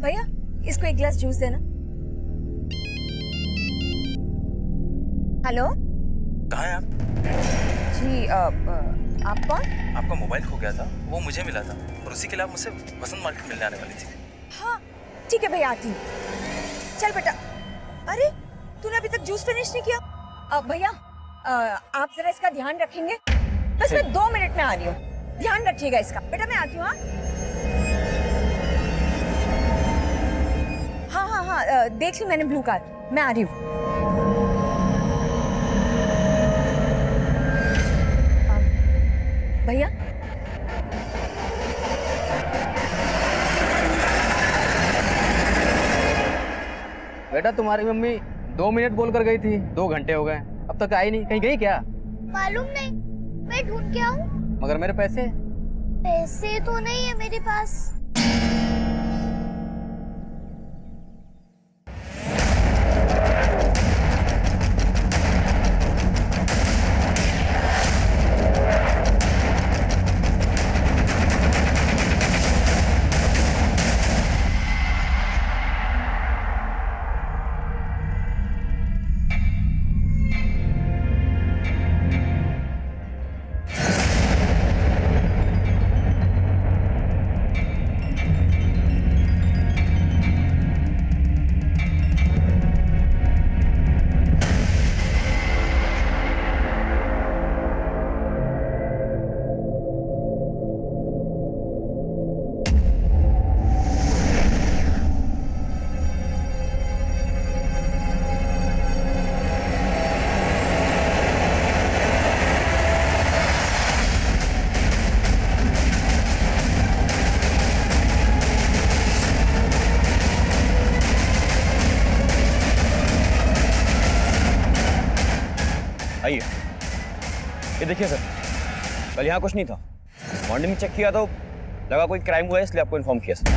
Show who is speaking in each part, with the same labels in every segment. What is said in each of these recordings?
Speaker 1: भैया इसको एक गिलास जूस देना। हेलो
Speaker 2: कहाँ हैं आप?
Speaker 1: जी आप कौन?
Speaker 2: आपका मोबाइल खो गया था, वो मुझे मिला था और उसी के लिए आप मुझसे वसंत मार्केट मिलने आने वाली थी।
Speaker 1: हाँ ठीक है भैया, आती हूँ। चल बेटा। अरे तूने अभी तक जूस फिनिश नहीं किया। भैया आप जरा इसका ध्यान रखेंगे, बस मैं 2 मिनट में आ रही हूँ, ध्यान रखिएगा इसका। बेटा मैं आती हूँ। हाँ, देख ली मैंने ब्लू कार, मैं आ रही हूँ। भैया
Speaker 3: बेटा तुम्हारी मम्मी 2 मिनट बोल कर गई थी, 2 घंटे हो गए, अब तक आई नहीं। कहीं गई क्या?
Speaker 4: मालूम नहीं, मैं ढूंढ के आऊं।
Speaker 3: मगर मेरे पैसे?
Speaker 4: पैसे तो नहीं है मेरे पास।
Speaker 5: आइए, ये देखिए सर, कल यहाँ कुछ नहीं था। मॉर्निंग में चेक किया तो लगा कोई क्राइम हुआ है, इसलिए आपको इन्फॉर्म किया सर।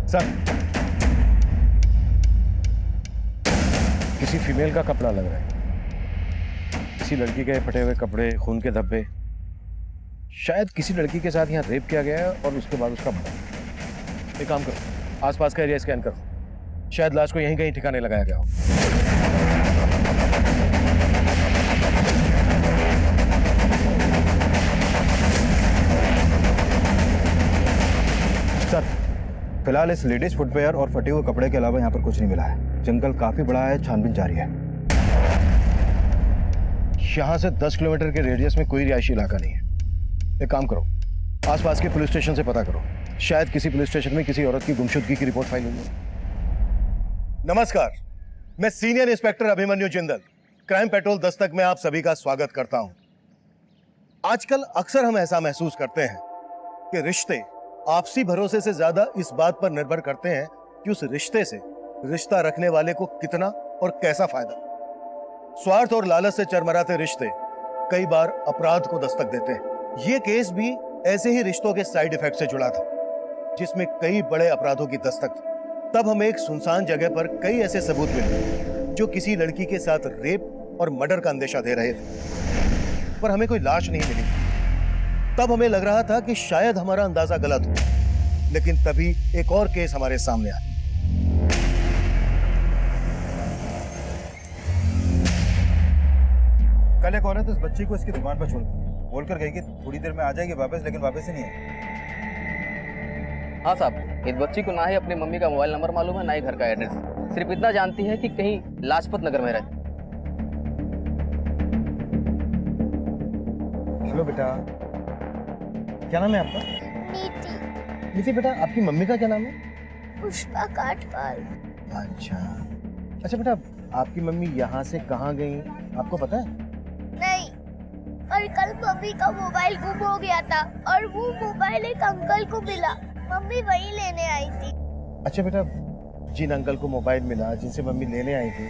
Speaker 6: सर, किसी फीमेल का कपड़ा लग रहा है, किसी लड़की के फटे हुए कपड़े, खून के धब्बे। शायद किसी लड़की के साथ यहाँ रेप किया गया है और उसके बाद उसका मर्डर। एक काम करो, आसपास का एरिया स्कैन करो, शायद लाश को यहीं कहीं ठिकाने लगाया गया हो। सर, फिलहाल इस लेडीज फुटवेयर और फटे हुए कपड़े के अलावा यहाँ पर कुछ नहीं मिला है। जंगल काफी बड़ा है, छानबीन जारी है। यहाँ से 10 किलोमीटर के रेडियस में कोई रिहायशी इलाका नहीं है। एक काम करो, आसपास के पुलिस स्टेशन से पता करो, शायद किसी पुलिस स्टेशन में किसी औरत की गुमशुदगी की रिपोर्ट फाइल हुई है। नमस्कार, मैं senior inspector Abhimanyu Jindal, crime petrol Dastak में आप सभी का स्वागत करता हूं। आजकल अक्सर हम ऐसा महसूस करते हैं कि रिश्ते आपसी भरोसे से ज्यादा इस बात पर निर्भर करते हैं कि उस रिश्ते से रिश्ता रखने वाले को कितना और कैसा फायदा। स्वार्थ और लालच से चरमराते रिश्ते कई बार अपराध को दस्तक देते हैं। ये केस भी ऐसे ही रिश्तों के साइड इफेक्ट से जुड़ा था, जिसमें कई बड़े अपराधों की दस्तक थी। तब हमें एक सुनसान जगह पर कई ऐसे सबूत मिले जो किसी लड़की के साथ रेप और मर्डर का अंदेशा दे रहे थे, पर हमें कोई लाश नहीं मिली। तब हमें लग रहा था कि शायद हमारा अंदाजा गलत हो, लेकिन तभी एक और केस हमारे सामने आया।
Speaker 7: कल एक औरत इस बच्ची को इसकी दुकान पर छोड़ बोलकर गई कि थोड़ी देर में आ जाएगी वापस, लेकिन वापस ही नहीं आई।
Speaker 3: हाँ साहब, इस बच्ची को ना ही अपनी मम्मी का मोबाइल नंबर मालूम है, ना ही घर का एड्रेस। सिर्फ इतना जानती है कि कहीं लाजपत नगर में रहती।
Speaker 7: हेलो बेटा, क्या नाम है आपका?
Speaker 4: नीति।
Speaker 7: नीति बेटा, आपकी मम्मी का क्या नाम है?
Speaker 4: पुष्पा काटपाल।
Speaker 7: अच्छा बेटा, आपकी मम्मी यहाँ से कहाँ गई आपको पता है?
Speaker 4: नहीं, और कल मम्मी का मोबाइल गुम हो गया था और वो मोबाइल एक अंकल को मिला, मम्मी वही लेने आई थी।
Speaker 7: अच्छा बेटा, जिन अंकल को मोबाइल मिला, जिनसे मम्मी लेने आई थी,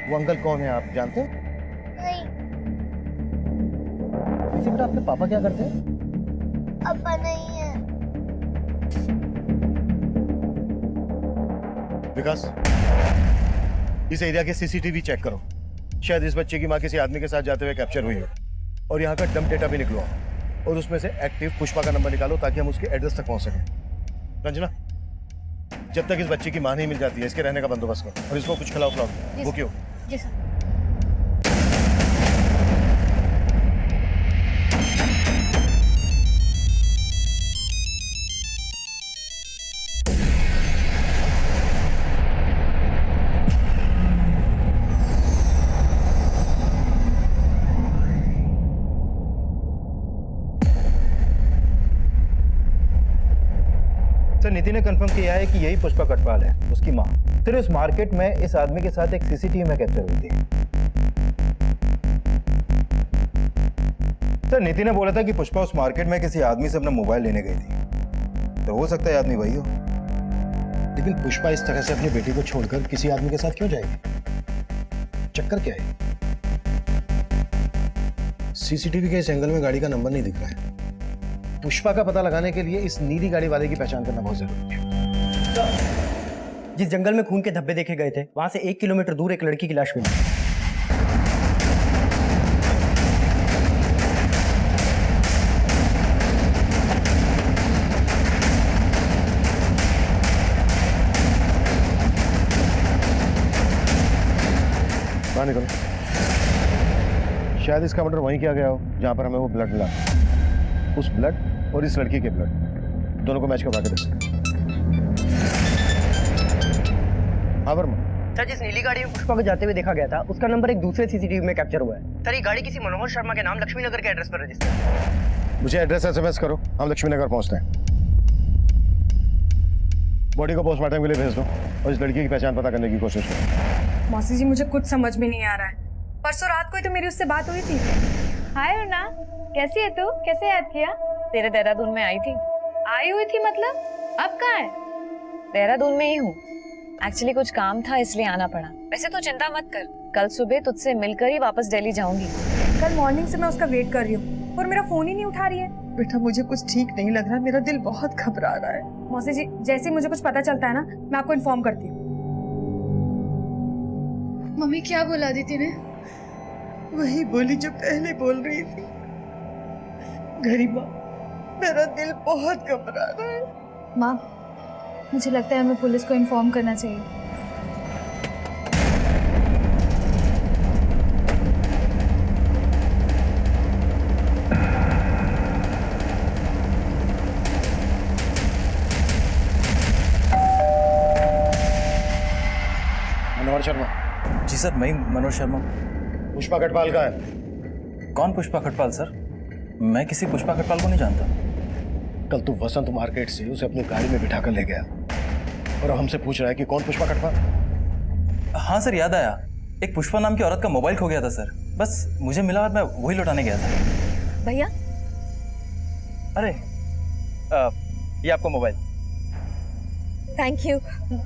Speaker 7: वो अंकल कौन है आप जानते हो?
Speaker 4: नहीं।
Speaker 7: बेटा, अपने पापा क्या करते हैं?
Speaker 4: पापा नहीं है।
Speaker 6: विकास, इस एरिया के सीसीटीवी चेक करो। शायद इस बच्चे की माँ किसी आदमी के साथ जाते हुए कैप्चर हुई हो, और यहाँ का डंप डेटा भी निकलवाओ, और उसमें से एक्टिव पुष्पा का नंबर निकालो ताकि हम उसके एड्रेस तक पहुंच सकें। रंजना, जब तक इस बच्चे की माँ नहीं मिल जाती है, इसके रहने का बंदोबस्त करो और इसको कुछ खिलाओ वो क्यों।
Speaker 4: जी सर।
Speaker 8: सर, नीति ने कंफर्म किया है कि यही पुष्पा कटवाल है, उसकी माँ। सर, उस मार्केट में इस आदमी के साथ एक सीसीटीवी में कैप्चर हुई थी। सर, नीति ने बोला था कि पुष्पा उस मार्केट में किसी आदमी से अपना मोबाइल लेने गई थी, तो हो सकता है आदमी वही हो।
Speaker 6: लेकिन पुष्पा इस तरह से अपनी बेटी को छोड़कर किसी आदमी के साथ क्यों जाएगी? चक्कर क्या है? सीसीटीवी के इस एंगल में गाड़ी का नंबर नहीं दिख रहा है। पुष्पा का पता लगाने के लिए इस नीली गाड़ी वाले की पहचान करना बहुत जरूरी है।
Speaker 9: जिस जंगल में खून के धब्बे देखे गए थे, वहां से 1 किलोमीटर दूर एक लड़की की लाश मिली।
Speaker 6: बाहर निकलो। शायद इसका मर्डर वहीं किया गया हो जहां पर हमें वो ब्लड मिला। उस ब्लड और इस लड़की के ब्लड दोनों को मैच करवा के देखो। हाँ वर्मा।
Speaker 9: सर, जिस नीली गाड़ी में पुष्पा को जाते हुए देखा गया था, उसका नंबर एक दूसरे सीसीटीवी में कैप्चर हुआ है। सर, ये गाड़ी किसी मनोहर शर्मा के नाम लक्ष्मी नगर के एड्रेस पर रजिस्टर है।
Speaker 6: मुझे एड्रेस एसएमएस करो, हम लक्ष्मी नगर पहुंचते हैं। बॉडी को पोस्टमार्टम के लिए भेज दो और इस लड़की की पहचान पता करने की कोशिश करो।
Speaker 10: मौसी जी, मुझे कुछ समझ में नहीं आ रहा है। परसों रात को ही तो मेरी उससे बात हुई थी।
Speaker 11: हाय रुना, कैसी है तू? कैसे याद किया?
Speaker 10: तेरे देहरादून में आई थी।
Speaker 11: आई हुई थी मतलब? अब कहाँ है?
Speaker 10: देहरादून में ही हूँ। एक्चुअली कुछ काम था इसलिए आना पड़ा। वैसे तो चिंता मत कर, कल सुबह तुझसे मिलकर ही वापस दिल्ली जाऊंगी। कल मॉर्निंग से मैं उसका वेट कर रही हूँ और मेरा फोन ही नहीं उठा रही है।
Speaker 1: बेटा, मुझे कुछ ठीक नहीं लग रहा, मेरा दिल बहुत घबरा रहा है।
Speaker 10: मौसी जी, जैसे ही मुझे कुछ पता चलता है ना, मैं आपको इन्फॉर्म करती हूँ।
Speaker 11: मम्मी क्या बोला दीदी ने?
Speaker 1: वही बोली जो पहले बोल रही थी। गरिमा, मेरा दिल बहुत घबरा रहा है।
Speaker 11: माँ, मुझे लगता है हमें पुलिस को इन्फॉर्म करना चाहिए।
Speaker 6: मनोहर शर्मा।
Speaker 2: जी सर, मैं ही मनोहर शर्मा।
Speaker 6: पुष्पा कटवाल का है।
Speaker 2: कौन पुष्पा खटपाल सर? मैं किसी पुष्पा खटपाल को नहीं जानता।
Speaker 6: कल तू वसंत मार्केट से उसे अपनी गाड़ी में बिठाकर ले गया और हमसे पूछ रहा है कि कौन पुष्पा कटवाल?
Speaker 2: हाँ सर, याद आया। एक पुष्पा नाम की औरत का मोबाइल खो गया था सर। बस मुझे मिला और मैं वही लौटाने गया था।
Speaker 1: भैया,
Speaker 3: अरे ये आपका मोबाइल।
Speaker 1: Thank you.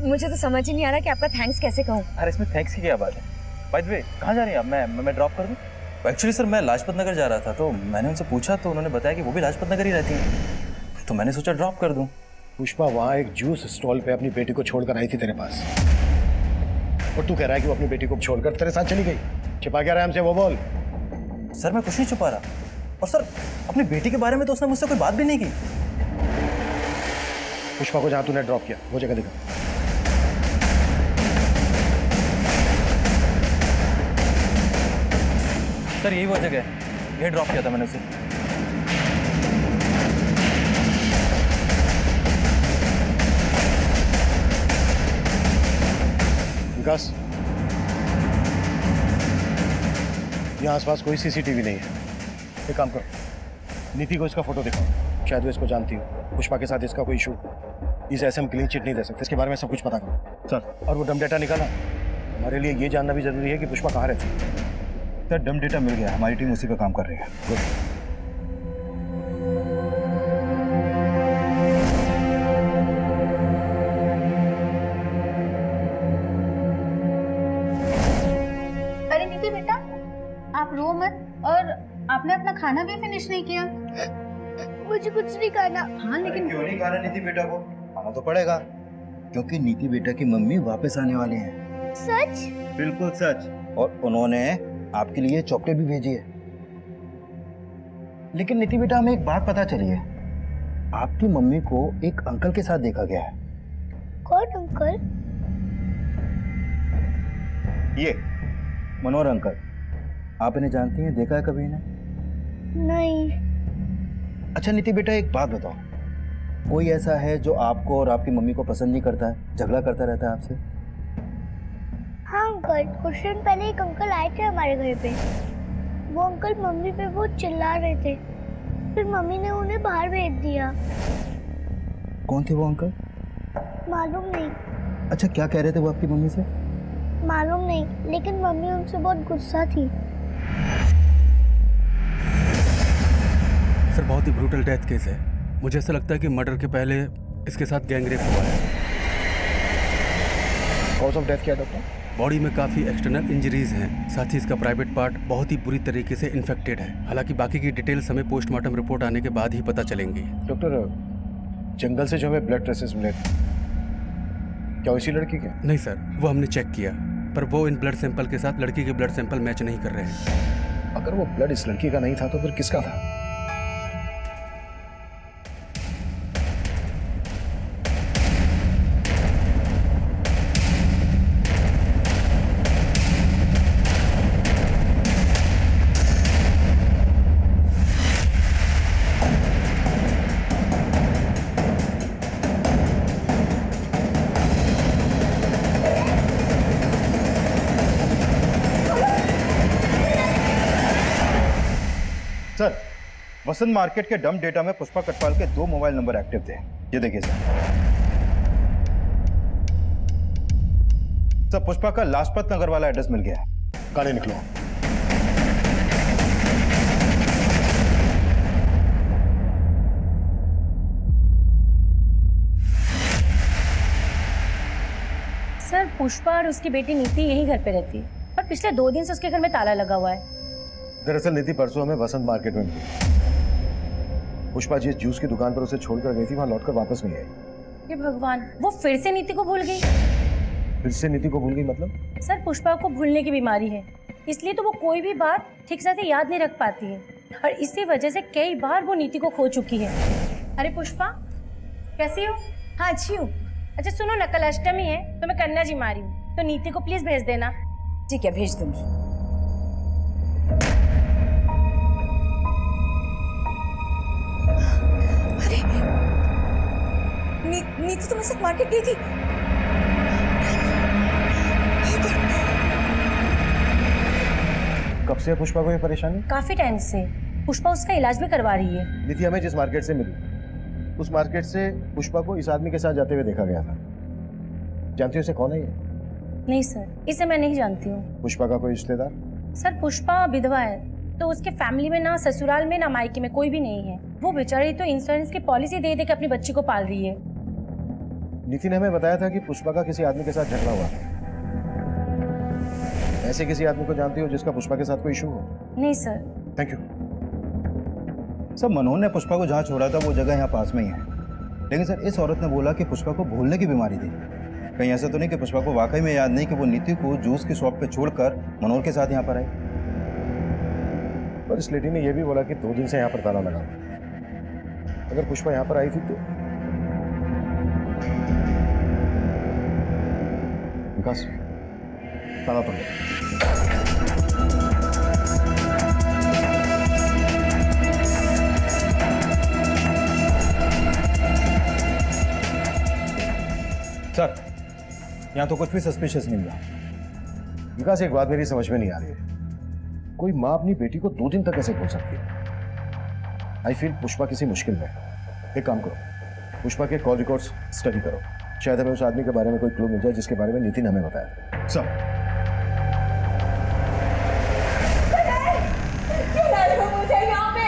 Speaker 1: मुझे तो समझ ही नहीं आ रहा कि आपका थैंक्स कैसे कहूँ।
Speaker 3: अरे इसमें थैंक्स की क्या बात है? बाय द वे, कहाँ जा रही हैं आप? मैं ड्रॉप कर दूँ?
Speaker 2: एक्चुअली सर, मैं लाजपत नगर जा रहा था, तो मैंने उनसे पूछा तो उन्होंने बताया कि वो भी लाजपत नगर ही रहती हैं, तो मैंने सोचा ड्रॉप कर दूं।
Speaker 6: पुष्पा वहाँ एक जूस स्टॉल पे अपनी बेटी को छोड़कर आई थी तेरे पास, और तू कह रहा है कि वो अपनी बेटी को छोड़कर तेरे साथ चली गई। छिपा क्या रहा है हमसे, वो बोल।
Speaker 2: सर, मैं कुछ नहीं छुपा रहा। और सर, अपनी बेटी के बारे में तो उसने मुझसे कोई बात भी नहीं की।
Speaker 6: पुष्पा को जहाँ तूने ड्रॉप किया वो जगह दिखा।
Speaker 2: सर, यही वो जगह है, ये ड्रॉप किया था मैंने उसे।
Speaker 6: विकास, यहाँ आसपास कोई सीसीटीवी नहीं है। एक काम करो, नीति को इसका फोटो दिखाओ, शायद वो इसको जानती हो। पुष्पा के साथ इसका कोई इशू। इसे ऐसे हम क्लीन चिट नहीं दे सकते, इसके बारे में सब कुछ पता करो सर। और वो डम डेटा निकाला, हमारे लिए ये जानना भी जरूरी है कि पुष्पा कहाँ रहती है।
Speaker 8: सर, डम डेटा मिल गया, हमारी टीम उसी पे काम कर रही है।
Speaker 6: गुड।
Speaker 11: अरे नीति बेटा, आप रो मत। और आपने अपना खाना भी फिनिश नहीं किया।
Speaker 4: मुझे कुछ नहीं खाना।
Speaker 11: हाँ, लेकिन
Speaker 8: क्यों नहीं खाना नीति बेटा को? खाना तो पड़ेगा। क्योंकि नीति बेटा की मम्मी वापस आने वाले हैं।
Speaker 4: सच?
Speaker 8: बिल्कुल सच। और उन्होंने आपके लिए चॉकलेट भी भेजी है। लेकिन नीति बेटा, हमें एक बात पता चली है, आपकी मम्मी को एक अंकल के साथ देखा गया है।
Speaker 4: कौन अंकल?
Speaker 8: ये मनोहर अंकल। आप इन्हें जानती हैं, देखा है कभी इन्हें?
Speaker 4: नहीं।
Speaker 8: अच्छा नीति बेटा, एक बात बताओ, कोई ऐसा है जो आपको और आपकी मम्मी को पसंद नहीं करता है, झगड़ा करता रहता है आपसे?
Speaker 4: हाँ अंकल, कुछ दिन पहले एक अंकल आए थे हमारे घर पे। वो अंकल मम्मी पे बहुत चिल्ला रहे थे, फिर मम्मी ने उन्हें बाहर भेज दिया।
Speaker 8: कौन थे वो अंकल?
Speaker 4: मालूम नहीं।
Speaker 8: अच्छा, क्या कह रहे थे वो आपकी मम्मी से?
Speaker 4: मालूम नहीं, लेकिन मम्मी उनसे बहुत गुस्सा थी।
Speaker 12: सर, बहुत ही ब्रूटल डेथ केस है। मुझे ऐसा लगता है कि मर्डर के पहले इसके साथ गैंगरेप हुआ है।
Speaker 6: कॉज ऑफ डेथ क्या डॉक्टर?
Speaker 12: बॉडी में काफ़ी एक्सटर्नल इंजरीज हैं, साथ ही इसका प्राइवेट पार्ट बहुत ही बुरी तरीके से इन्फेक्टेड है। हालांकि बाकी की डिटेल्स हमें पोस्टमार्टम रिपोर्ट आने के बाद ही पता चलेंगी।
Speaker 6: डॉक्टर, जंगल से जो हमें ब्लड ट्रेसेस मिले थे, क्या वो इसी लड़की के?
Speaker 12: नहीं सर, वो हमने चेक किया, पर वो इन ब्लड सैंपल के साथ लड़की के ब्लड सैंपल मैच नहीं कर रहे हैं।
Speaker 6: अगर वो ब्लड इस लड़की का नहीं था तो फिर किसका था?
Speaker 8: सर, वसंत मार्केट के डंप डेटा में पुष्पा कटवाल के 2 मोबाइल नंबर एक्टिव थे। ये देखिए सर। सर, पुष्पा का लाजपत नगर वाला एड्रेस मिल गया है।
Speaker 6: गाड़ी निकलो।
Speaker 13: सर, पुष्पा और उसकी बेटी नीति यही घर पे रहती है और पिछले 2 दिन से उसके घर में ताला लगा हुआ है।
Speaker 6: दरअसल नीति परसों हमें वसंत मार्केट में मिली। पुष्पा जिस जूस की दुकान पर उसे छोड़कर गई थी, वहां लौटकर वापस नहीं आई।
Speaker 13: हे भगवान, वो फिर से नीति को भूल गई।
Speaker 6: फिर से नीति को भूल गई मतलब?
Speaker 13: सर, पुष्पा को भूलने की बीमारी है, इसलिए तो वो कोई भी बात ठीक से याद नहीं रख पाती है और इसी वजह से कई बार वो नीति को खो चुकी है। अरे पुष्पा, कैसी हो?
Speaker 1: हाँ अच्छी हूँ।
Speaker 13: अच्छा सुनो ना, कल अष्टमी है तो मैं कन्या जी मारी हूँ, तो नीति को प्लीज भेज देना।
Speaker 1: ठीक है, भेज दूंगी। अरे नीति तुम्हारे साथ मार्केट गई थी?
Speaker 6: कब से पुष्पा को ये परेशानी?
Speaker 13: काफी टाइम से। पुष्पा उसका इलाज भी करवा रही है।
Speaker 6: नीति हमें जिस मार्केट से मिली, उस मार्केट से पुष्पा को इस आदमी के साथ जाते हुए देखा गया था। जानती हो उसे कौन है ये?
Speaker 13: नहीं सर, इसे मैं नहीं जानती हूँ।
Speaker 6: पुष्पा का कोई रिश्तेदार?
Speaker 13: सर, पुष्पा विधवा है, तो उसके फैमिली में ना ससुराल में ना मायके में कोई भी नहीं है। वो बेचारी तो इंश्योरेंस की पॉलिसी दे दे के अपनी बच्ची को पाल रही है।
Speaker 6: नीति ने हमें बताया था कि पुष्पा का किसी आदमी के साथ झगड़ा हुआ। ऐसे किसी आदमी को जानती हो जिसका पुष्पा के साथ कोई इशू हो?
Speaker 13: नहीं सर।
Speaker 6: Thank you.
Speaker 8: सर, मनोहर ने पुष्पा को जहाँ छोड़ा था वो जगह यहाँ पास में ही है, लेकिन सर इस औरत ने बोला कि पुष्पा को भूलने की बीमारी थी। कहीं ऐसा तो नहीं कि पुष्पा को वाकई में याद नहीं कि वो नीति को जूस की शॉप पे छोड़कर मनोहर के साथ यहाँ पर आई?
Speaker 6: पर इस लेडी ने यह भी बोला कि 2 दिन से यहाँ पर ताला लगा। अगर पुष्पा यहाँ पर आई थी तो विकास, ताला तोड़ दो।
Speaker 8: सर, यहाँ तो कुछ भी सस्पिशियस नहीं मिला।
Speaker 6: विकास, एक बात मेरी समझ में नहीं आ रही है, कोई माँ अपनी बेटी को 2 दिन तक कैसे भूल सकती है? आई फील पुष्पा किसी मुश्किल में। एक काम करो, पुष्पा के कॉल रिकॉर्ड्स स्टडी करो, शायद हमें उस आदमी के बारे में कोई क्लू मिल जाए जिसके बारे में नीति ने हमें बताया।
Speaker 8: सर,
Speaker 1: क्यों लाए हो मुझे यहाँ पे?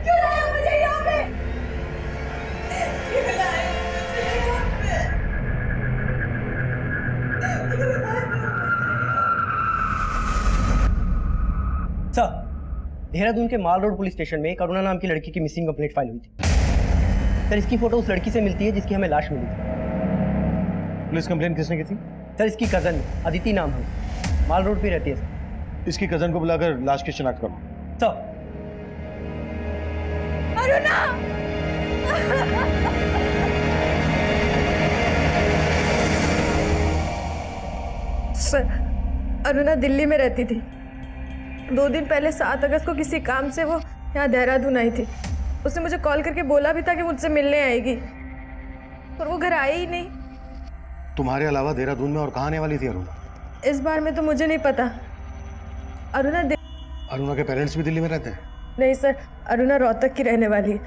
Speaker 1: क्यों लाए हो मुझे यहाँ पे? क्यों लाए हो मुझे यहाँ पे?
Speaker 9: सर, देहरादून के माल रोड पुलिस स्टेशन में करुणा नाम की लड़की की मिसिंग कंप्लेंट फाइल हुई थी। सर, इसकी फोटो उस लड़की से मिलती है जिसकी हमें लाश मिली थी।
Speaker 7: पुलिस कंप्लेन किसने की थी?
Speaker 9: सर इसकी कजन अदिति नाम है, माल रोड पे रहती है सर।
Speaker 7: इसकी कजन को बुलाकर लाश की शिनाख्त करो।
Speaker 9: सर
Speaker 1: अरुणा!
Speaker 10: सर अरुणा दिल्ली में रहती थी। 2 दिन पहले 7 अगस्त को किसी काम से वो यहाँ देहरादून आई थी। उसने मुझे कॉल करके बोला भी था कि मुझसे मिलने आएगी, पर वो घर आई ही नहीं।
Speaker 7: तुम्हारे अलावा देहरादून में और कहाँ आने वाली थी अरुणा?
Speaker 10: इस बार में तो मुझे नहीं पता।
Speaker 7: अरुणा के पेरेंट्स भी दिल्ली में रहते हैं?
Speaker 10: नहीं सर, अरुणा रोहतक की रहने वाली है,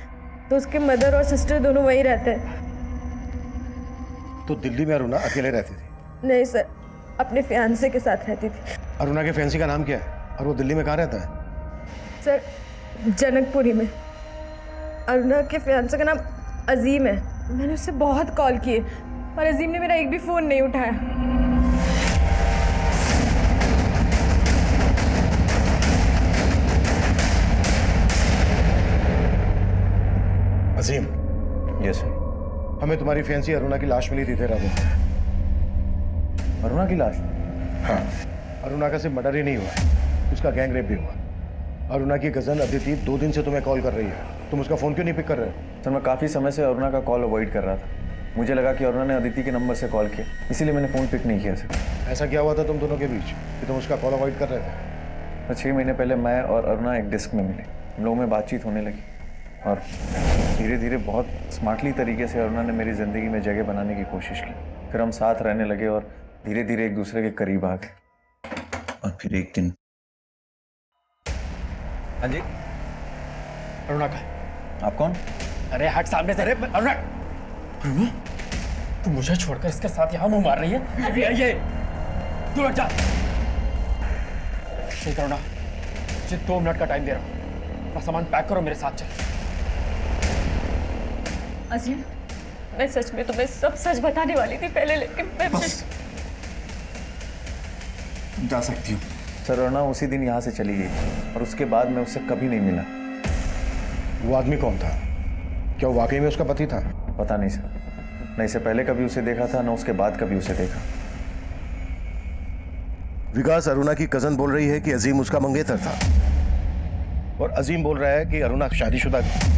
Speaker 10: तो उसके मदर और सिस्टर दोनों वहीं रहते हैं।
Speaker 7: तो दिल्ली में अरुणा अकेले रहती थी?
Speaker 10: नहीं सर, अपने फियांसे के साथ रहती थी।
Speaker 7: अरुणा के फैंसी का नाम क्या है और वो दिल्ली में कहाँ रहता है?
Speaker 10: सर जनकपुरी में। अरुणा के फियांसे का नाम अजीम है। मैंने उससे बहुत कॉल किए पर अजीम ने मेरा एक भी फ़ोन नहीं उठाया।
Speaker 7: अजीम।
Speaker 2: Yes sir.
Speaker 7: हमें तुम्हारी फैंसी अरुणा की लाश मिली थी देहरादून।
Speaker 2: अरुणा की लाश?
Speaker 7: हाँ, अरुणा का सिर्फ मर्डर ही नहीं हुआ, उसका गैंग रेप भी हुआ। अरुणा की कजन अदिति 2 दिन से तुम्हें कॉल कर रही है, तुम उसका फ़ोन क्यों नहीं पिक कर रहे?
Speaker 2: सर मैं काफ़ी समय से अरुणा का कॉल अवॉइड कर रहा था। मुझे लगा कि अरुणा ने अदिति के नंबर से कॉल किया, इसीलिए मैंने फ़ोन पिक नहीं किया सर।
Speaker 7: ऐसा क्या हुआ था तुम दोनों के बीच कि तुम उसका कॉल अवॉइड कर रहे थे?
Speaker 2: तो 6 महीने पहले मैं और अरुणा एक डिस्क में मिले, हम लोगों में बातचीत होने लगी और धीरे धीरे बहुत स्मार्टली तरीके से अरुणा ने मेरी ज़िंदगी में जगह बनाने की कोशिश की। फिर हम साथ रहने लगे और धीरे धीरे एक दूसरे के करीब आ गए। और फिर एक दिन। हाँ जी।
Speaker 12: अरुणा का है।
Speaker 2: आप कौन?
Speaker 12: अरे हट सामने से। अरे अरुणा, तू मुझे छोड़कर इसके साथ यहाँ मुंह मार रही है? ये तू हट जा। ठीक अरुणा, मुझे 2 मिनट का टाइम दे रहा हूँ, अपना सामान पैक करो, मेरे साथ चल।
Speaker 10: अजीम, मैं सच में तुम्हें सब सच बताने वाली थी पहले, लेकिन मैं
Speaker 12: बस जा सकती हूँ।
Speaker 2: सर अरुणा उसी दिन यहाँ से चली गई और उसके बाद मैं उससे कभी नहीं मिला।
Speaker 7: वो आदमी कौन था? क्या वो वाकई में उसका पति था?
Speaker 2: पता नहीं सर, न इससे पहले कभी उसे देखा था, न उसके बाद कभी उसे देखा।
Speaker 7: विकास, अरुणा की कजन बोल रही है कि अजीम उसका मंगेतर था और अजीम बोल रहा है कि अरुणा शादीशुदा थी।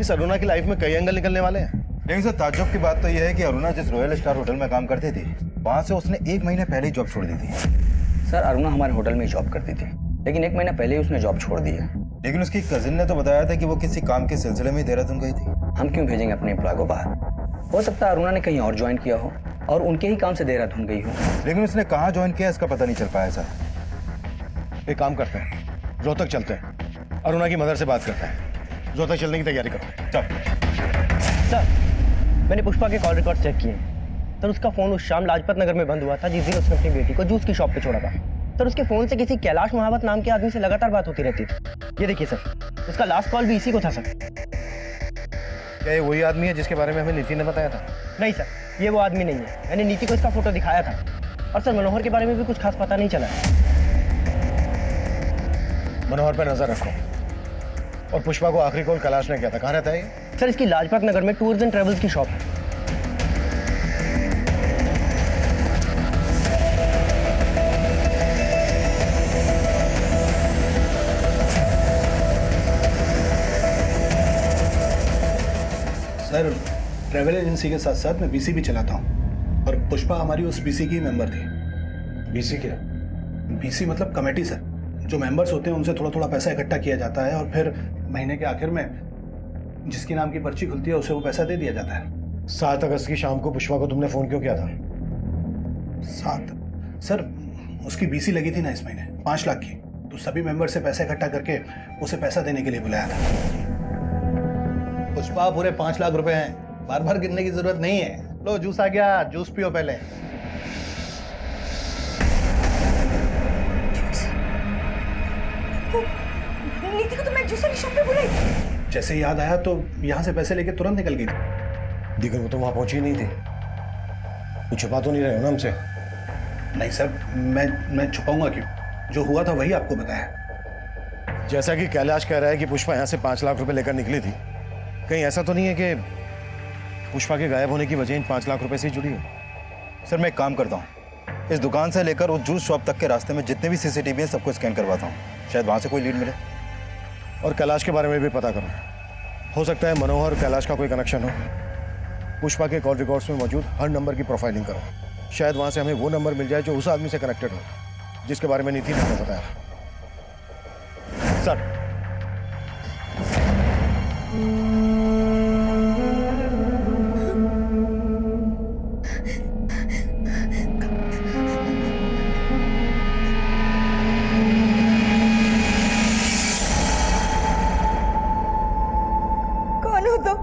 Speaker 7: इस अरुणा की लाइफ में कई एंगल निकलने वाले हैं।
Speaker 8: लेकिन सर ताज्जुब की बात तो यह है कि अरुणा जिस रॉयल स्टार होटल में काम करती थी, वहां से उसने 1 महीने पहले ही जॉब छोड़ दी थी।
Speaker 5: सर अरुणा हमारे होटल में ही जॉब करती थी, लेकिन 1 महीना पहले ही उसने जॉब छोड़ दी है।
Speaker 8: लेकिन उसकी कजिन ने तो बताया था कि वो किसी काम के सिलसिले में देहरादून गई थी।
Speaker 5: हम क्यों भेजेंगे अपने एम्प्लॉय को बाहर? हो सकता है अरुणा ने कहीं और ज्वाइन किया हो और उनके ही काम से देहरादून गई हो।
Speaker 8: लेकिन उसने कहाँ ज्वाइन किया इसका पता नहीं चल पाया सर।
Speaker 7: एक काम करते हैं, रोहतक चलते हैं, अरुणा की मदर से बात करते हैं। रोहतक चलने की तैयारी करो। चल।
Speaker 9: सर मैंने पुष्पा के कॉल रिकॉर्ड चेक किए। सर उसका फ़ोन उस शाम लाजपत नगर में बंद हुआ था जिस दिन उसने अपनी बेटी को जूस की शॉप पे छोड़ा था। सर उसके फ़ोन से किसी कैलाश महावत नाम के आदमी से लगातार बात होती रहती थी। ये देखिए सर, उसका लास्ट कॉल भी इसी को था सर।
Speaker 7: क्या ये वही आदमी है जिसके बारे में हमें नीति ने बताया था?
Speaker 9: नहीं सर, ये वो आदमी नहीं है। मैंने नीति को इसका फोटो दिखाया था और सर मनोहर के बारे में भी कुछ खास पता नहीं चला।
Speaker 7: मनोहर पर नजर रखो। और पुष्पा को आखिरी कॉल कैलाश ने किया था, कहाँ रहता है ये?
Speaker 9: सर इसकी लाजपत नगर में टूर्स एंड ट्रेवल्स की शॉप है।
Speaker 14: सर ट्रैवल एजेंसी के साथ साथ मैं बीसी भी चलाता हूँ और पुष्पा हमारी उस बीसी की मेंबर थी। बीसी क्या? बीसी मतलब कमेटी सर। जो मेंबर्स होते हैं उनसे थोड़ा थोड़ा पैसा इकट्ठा किया जाता है और फिर महीने के आखिर में जिसकी नाम की पर्ची खुलती है उसे वो पैसा दे दिया जाता है।
Speaker 7: 7 अगस्त की शाम को पुष्पा को तुमने फ़ोन क्यों किया था?
Speaker 14: 7 सर, उसकी बीसी लगी थी ना इस महीने 5 लाख की, तो सभी मेंबर से पैसा इकट्ठा करके उसे पैसा देने के लिए बुलाया था।
Speaker 15: पुष्पा पूरे 5 लाख रुपए हैं, बार बार गिनने की जरूरत नहीं है। लो जूस आ गया, जूस पियो पहले।
Speaker 1: नीति को तो मैं जूस वाली शॉप पे बुलाई।
Speaker 14: जैसे ही याद आया तो यहाँ से पैसे लेके तुरंत निकल गई थी।
Speaker 7: लेकिन वो तो वहाँ पहुंची नहीं थी। कुछ छुपा तो नहीं रहे हो ना हमसे?
Speaker 14: नहीं सर, मैं छुपाऊंगा क्यों? जो हुआ था वही आपको बताया।
Speaker 7: जैसा कि कैलाश कह रहा है कि पुष्पा यहाँ से 5 लाख रुपए लेकर निकली थी, कहीं ऐसा तो नहीं है कि पुष्पा के गायब होने की वजह इन 5 लाख रुपए से ही जुड़ी है?
Speaker 8: सर मैं एक काम करता हूँ, इस दुकान से लेकर उस जूस शॉप तक के रास्ते में जितने भी सीसीटीवी हैं सबको स्कैन करवाता हूँ, शायद वहाँ से कोई लीड मिले।
Speaker 6: और कैलाश के बारे में भी पता करो, हो सकता है मनोहर और कैलाश का कोई कनेक्शन हो। पुष्पा के कॉल रिकॉर्ड्स में मौजूद हर नंबर की प्रोफाइलिंग करो, शायद वहाँ से हमें वो नंबर मिल जाए जो उस आदमी से कनेक्टेड हो जिसके बारे में नीति ने हमें बताया। सर
Speaker 1: कौन हो तुम?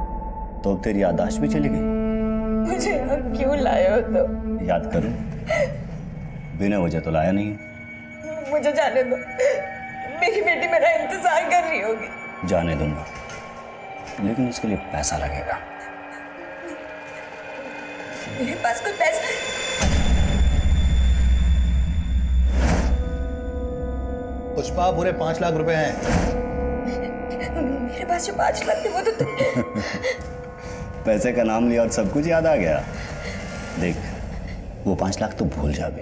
Speaker 5: तो अब तेरी याददाश्त भी चली गई?
Speaker 1: मुझे यहाँ क्यों लाए हो तुम?
Speaker 5: याद करूं, बिना वजह तो लाया नहीं है।
Speaker 1: मुझे जाने दो, मेरी बेटी मेरा इंतजार कर रही होगी।
Speaker 5: जाने दूंगा, लेकिन उसके लिए पैसा लगेगा।
Speaker 1: मेरे पास कोई पैसा?
Speaker 15: पुष्पा पूरे 5 लाख रुपए हैं।
Speaker 1: मेरे पास जो 5 लाख थे वो तो
Speaker 5: पैसे का नाम लिया और सब कुछ याद आ गया। देख, वो 5 लाख तो भूल जा भी,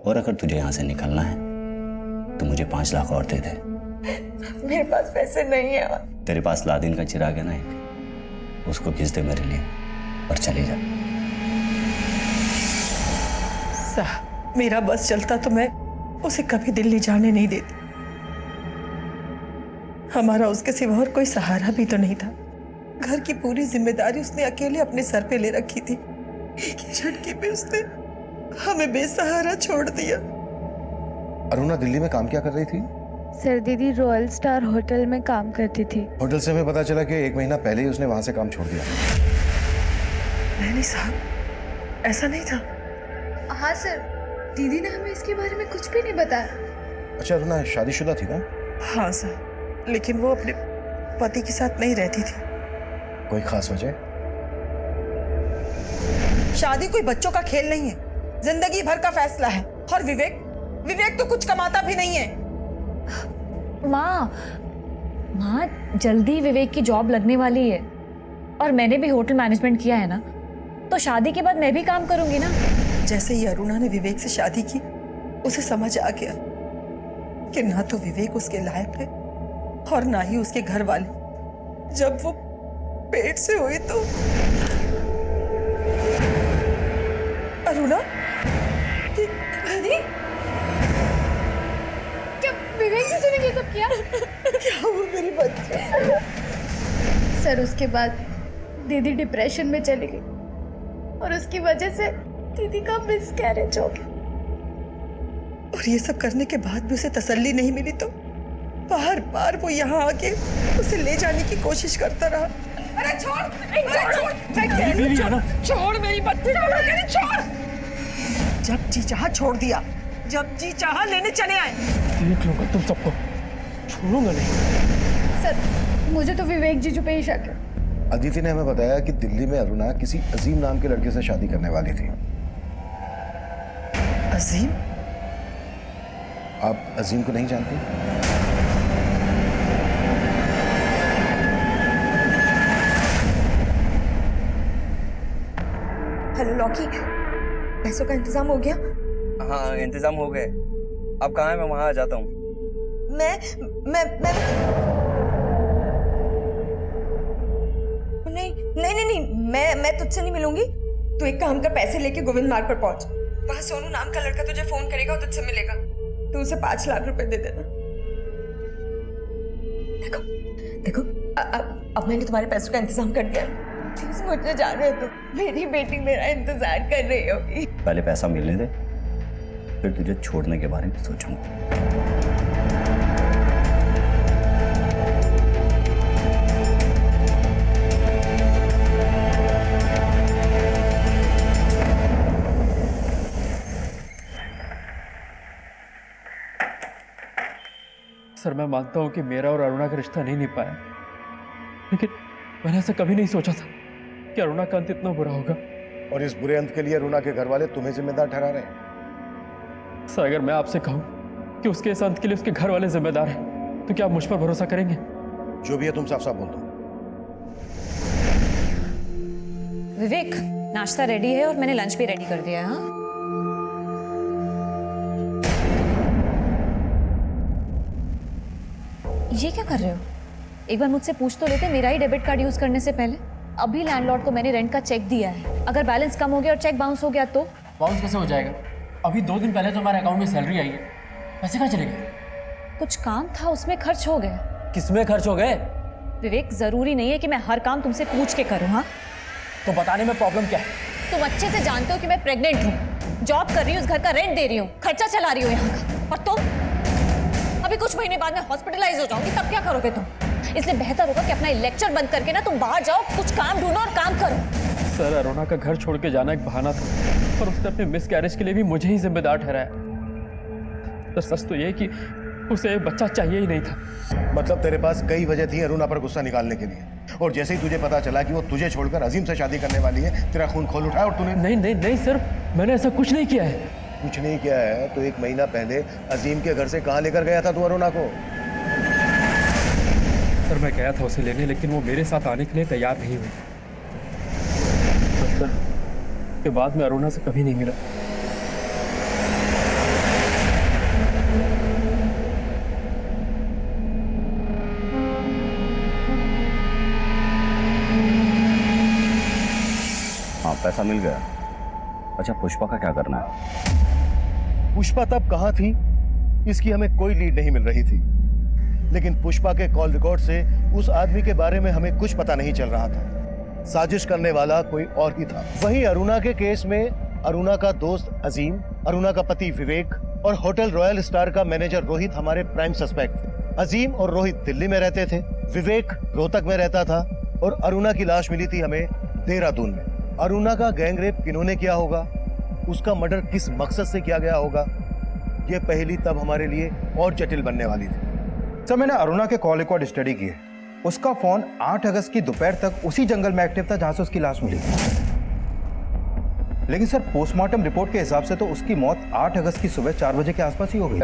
Speaker 5: और अगर तुझे यहाँ से निकलना है तो मुझे 5 लाख और दे दे।
Speaker 1: मेरे पास पैसे नहीं है।
Speaker 5: तेरे पास लादिन का चिराग है ना, उसको खींच दे मेरे लिए और चली जा।
Speaker 16: मेरा बस चलता तो मैं उसे कभी दिल्ली जाने नहीं देती। हमारा उसके सिवा और कोई सहारा भी तो नहीं था। घर की पूरी जिम्मेदारी उसने अकेले अपने सर पे ले रखी थी। एक ही झटके में उसने हमें बेसहारा छोड़ दिया।
Speaker 6: अरुणा दिल्ली में काम क्या कर रही थी?
Speaker 4: सर दीदी रॉयल स्टार होटल में काम करती थी।
Speaker 6: होटल से हमें पता चला कि 1 महीना पहले ही उसने वहां से काम छोड़ दिया।
Speaker 16: नहीं साहब, ऐसा नहीं था।
Speaker 11: हाँ सर, दीदी ने हमें इसके बारे में कुछ भी नहीं बताया।
Speaker 6: अच्छा, अरुणा शादीशुदा थी ना?
Speaker 16: हाँ सर, लेकिन वो अपने पति के साथ नहीं रहती थी।
Speaker 6: कोई खास वजह?
Speaker 16: शादी कोई बच्चों का खेल नहीं है, जिंदगी भर का फैसला है। और विवेक तो कुछ कमाता भी नहीं है।
Speaker 10: माँ जल्दी विवेक की जॉब लगने वाली है, और मैंने भी होटल मैनेजमेंट किया है ना, तो शादी के बाद मैं भी काम करूंगी ना।
Speaker 16: जैसे ही अरुणा ने विवेक से शादी की, उसे समझ आ गया कि ना तो विवेक उसके लायक है और ना ही उसके घर वाले। जब वो पेट से हुई तो अरुणा,
Speaker 11: दीदी, क्या विवेक से तूने ये सब किया?
Speaker 16: क्या हुआ मेरी बच्ची?
Speaker 11: सर, उसके बाद दीदी डिप्रेशन में चली गई और उसकी वजह से दीदी का मिसकैरेज हो गया।
Speaker 16: और ये सब करने के बाद भी उसे तसल्ली नहीं मिली तो बार बार वो यहाँ आके उसे ले जाने की कोशिश करता रहा।
Speaker 1: अरे छोड़ मेरी बच्ची, छोड़।
Speaker 16: जब जी चाहा छोड़ दिया, जब जी चाहा लेने चले आए।
Speaker 12: देख लूंगा तुम सबको, छोड़ूंगा नहीं।
Speaker 11: सर, मुझे तो विवेक जीजू पे ही शक है।
Speaker 6: अदिति ने हमें बताया कि दिल्ली में अरुणा किसी अजीम नाम के लड़के से शादी करने वाली थी।
Speaker 16: अजीम?
Speaker 6: आप अजीम को नहीं जानती?
Speaker 1: हेलो लॉकी, पैसों का इंतजाम हो गया?
Speaker 3: हाँ, इंतजाम हो गए। अब कहाँ है? मैं वहाँ आ जाता हूँ।
Speaker 1: मैं नहीं, मैं तुझसे नहीं मिलूंगी। तू एक काम कर, पैसे लेके गोविंद मार्ग पर पहुंच। वहां सोनू नाम का लड़का तुझे फोन करेगा और तुझसे मिलेगा। तू उसे 5 लाख रुपए दे देना। देखो अब मैंने तुम्हारे पैसों का इंतजाम कर दिया। प्लीज मुझे जाने दो, मेरी बेटी मेरा इंतजार कर रही होगी।
Speaker 5: पहले पैसा मिलने दे, फिर तुझे छोड़ने के बारे में सोचूंगा।
Speaker 12: सर, मैं मानता हूँ कि मेरा और अरुणा का रिश्ता नहीं निभ पाया, लेकिन मैंने ऐसा कभी नहीं सोचा था कि अरुणा का अंत इतना बुरा होगा।
Speaker 6: और इस बुरे अंत के लिए अरुणा के घर वाले तुम्हें जिम्मेदार ठहरा रहे हैं।
Speaker 12: सर, अगर मैं आपसे कहूँ कि उसके इस अंत के लिए उसके घर वाले जिम्मेदार हैं, तो क्या आप मुझ पर भरोसा करेंगे?
Speaker 6: जो भी है तुम साफ साफ बोल दो।
Speaker 10: विवेक, नाश्ता रेडी है और मैंने लंच भी रेडी कर दिया है। हाँ, ये क्या कर रहे हो? एक बार मुझसे पूछ तो लेते मेरा ही डेबिट कार्ड यूज करने से पहले। अभी लैंडलॉर्ड को मैंने रेंट का चेक दिया है, अगर बैलेंस कम हो गया और चेक बाउंस हो गया तो?
Speaker 17: बाउंस कैसे हो जाएगा? अभी 2 दिन पहले तो हमारे अकाउंट में सैलरी आई है, पैसे कहाँ चले गए?
Speaker 10: कुछ काम था उसमें खर्च हो गए।
Speaker 17: किसमें खर्च हो गए?
Speaker 10: विवेक, जरूरी नहीं है कि मैं हर काम तुमसे पूछ के करूँ। हाँ,
Speaker 17: तो बताने में प्रॉब्लम क्या है?
Speaker 10: तुम अच्छे से जानते हो कि मैं प्रेग्नेंट हूँ, जॉब कर रही हूँ, उस घर का रेंट दे रही हूँ, खर्चा चला रही हूँ यहाँ का। और तुम अभी कुछ महीने बाद में हॉस्पिटलाइज हो जाओगी, तब क्या करोगे तुम? इसलिए बेहतर होगा कि अपना लेक्चर बंद करके ना तुम बाहर जाओ, कुछ काम ढूंढो और काम करो।
Speaker 17: सर, अरुणा का घर छोड़ के जाना एक बहाना था और उसने अपने मिसकैरेज के लिए भी मुझे ही जिम्मेदार ठहराया। तो सच तो ये कि उसे एक बच्चा चाहिए ही नहीं था।
Speaker 7: मतलब तेरे पास कई वजह थी अरुणा पर गुस्सा निकालने के लिए, और जैसे ही तुझे पता चला कि वो तुझे छोड़कर अजीम से शादी करने वाली है, तेरा खून खोल उठा और तूने...
Speaker 17: नहीं नहीं नहीं सर, मैंने ऐसा कुछ नहीं किया है।
Speaker 7: कुछ नहीं किया है तो 1 महीना पहले अजीम के घर से कहाँ लेकर गया था तू अरुणा को?
Speaker 17: सर, मैं गया था उसे लेने, लेकिन वो मेरे साथ आने के लिए तैयार नहीं हुई। सर, के बाद मैं अरुणा से कभी नहीं मिला।
Speaker 5: हाँ, पैसा मिल गया। अच्छा, पुष्पा का क्या करना है?
Speaker 7: पुष्पा तब कहाँ थी इसकी हमें कोई लीड नहीं मिल रही थी, लेकिन पुष्पा के कॉल रिकॉर्ड से उस आदमी के बारे में हमें कुछ पता नहीं चल रहा था। साजिश करने वाला कोई और ही था। वहीं अरुणा के केस में अरुणा का दोस्त अजीम, अरुणा का पति विवेक और होटल रॉयल स्टार का मैनेजर रोहित हमारे प्राइम सस्पेक्ट थे। अजीम और रोहित दिल्ली में रहते थे, विवेक रोहतक में रहता था और अरुणा की लाश मिली थी हमें देहरादून में। अरुणा का गैंग रेप किन्होंने किया होगा, उसका मर्डर किस मकसद से किया गया होगा, यह पहेली तब हमारे लिए और जटिल बनने वाली थी।
Speaker 8: सर, मैंने अरुणा के कॉल रिकॉर्ड स्टडी किए। उसका फोन 8 अगस्त की दोपहर तक उसी जंगल में एक्टिव था जहां से उसकी लाश मिली। लेकिन सर, पोस्टमार्टम रिपोर्ट के हिसाब से तो उसकी मौत 8 अगस्त की सुबह 4 बजे के आसपास ही हो गई।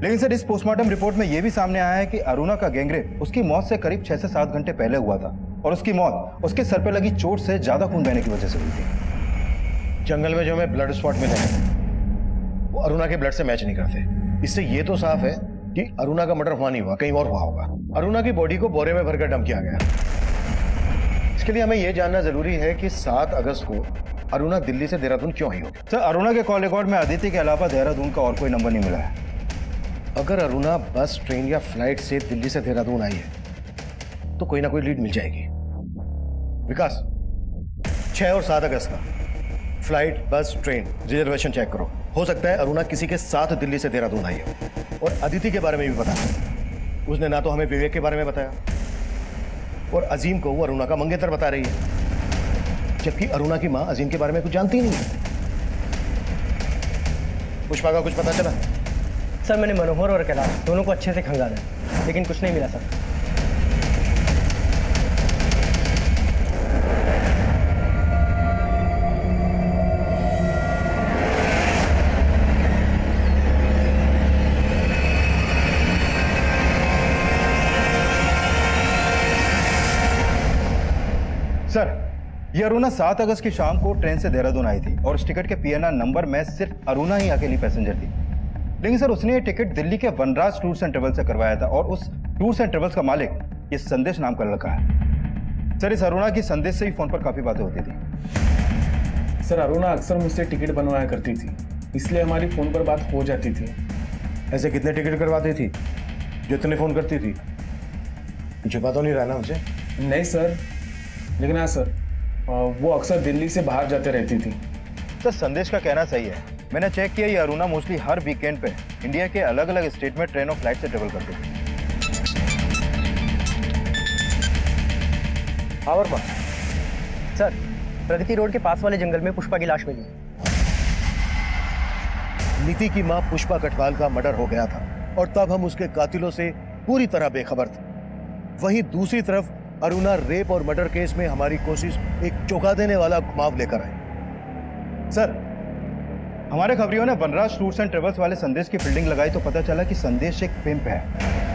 Speaker 8: लेकिन सर, इस पोस्टमार्टम रिपोर्ट में यह भी सामने आया है कि अरुणा का गैंगरेप उसकी मौत से करीब 6 से 7 घंटे पहले हुआ था और उसकी मौत उसके सर पे लगी चोट से ज्यादा खून बहने की वजह से हुई थी।
Speaker 7: जंगल में जो हमें ब्लड स्पॉट मिले हैं वो अरुणा के ब्लड से मैच नहीं करते। इससे ये तो साफ है कि अरुणा का मर्डर हुआ नहीं हुआ, कहीं और हुआ होगा। अरुणा की बॉडी को बोरे में भरकर डंप किया गया। इसके लिए हमें यह जानना जरूरी है कि 7 अगस्त को अरुणा दिल्ली से देहरादून क्यों आई होगी।
Speaker 8: सर, अरुणा के कॉल रिकॉर्ड में अदिति के अलावा देहरादून का और कोई नंबर नहीं मिला है।
Speaker 7: अगर अरुणा बस, ट्रेन या फ्लाइट से दिल्ली से देहरादून आई है तो कोई ना कोई लीड मिल जाएगी। विकास, 6 और 7 अगस्त का फ्लाइट, बस, ट्रेन रिजर्वेशन चेक करो। हो सकता है अरुणा किसी के साथ दिल्ली से देहरादून आई हो। और अदिति के बारे में भी पता, उसने ना तो हमें विवेक के बारे में बताया और अजीम को वो अरुणा का मंगेतर बता रही है, जबकि अरुणा की मां अजीम के बारे में कुछ जानती नहीं है। पुष्पा का कुछ पता चला?
Speaker 9: सर, मैंने मनोहर और कैलाश दोनों को अच्छे से खंगाला, लेकिन कुछ नहीं मिला सर।
Speaker 8: सर, ये अरुणा 7 अगस्त की शाम को ट्रेन से देहरादून आई थी और उस टिकट के पीएनआर नंबर में सिर्फ अरुणा ही अकेली पैसेंजर थी। लेकिन सर, उसने ये टिकट दिल्ली के वनराज टूर्स एंड ट्रेवल्स से करवाया था और उस टूर्स एंड ट्रेवल्स का मालिक ये संदेश नाम का लड़का है। सर, इस अरुणा की संदेश से ही फोन पर काफी बातें होती थी।
Speaker 18: सर, अरुणा अक्सर मुझसे टिकट बनवाया करती थी, इसलिए हमारी फोन पर बात हो जाती थी।
Speaker 7: ऐसे कितने टिकट करवाती थी जितने फोन करती थी? छुपा तो नहीं रहा ना मुझे?
Speaker 18: नहीं सर, लेकिन हाँ सर, वो अक्सर दिल्ली से बाहर जाते रहती थी।
Speaker 8: सर, संदेश का कहना सही है। मैंने चेक किया, ये अरुणा मोस्टली हर वीकेंड पे इंडिया के अलग अलग स्टेट में ट्रेन और फ्लाइट से ट्रेवल करती थी।
Speaker 9: हाँ वर्मा, सर, प्रगति रोड के पास वाले जंगल में पुष्पा की लाश मिली।
Speaker 7: नीति की मां पुष्पा कटवाल का मर्डर हो गया था और तब हम उसके कातिलों से पूरी तरह बेखबर थे। वहीं दूसरी तरफ अरुणा रेप और मर्डर केस में हमारी कोशिश एक चौंका देने वाला घुमाव लेकर आई।
Speaker 8: सर, हमारे खबरियों ने वनराज टूर्स एंड ट्रेवल्स वाले संदेश की फील्डिंग लगाई तो पता चला कि संदेश एक पिंप है।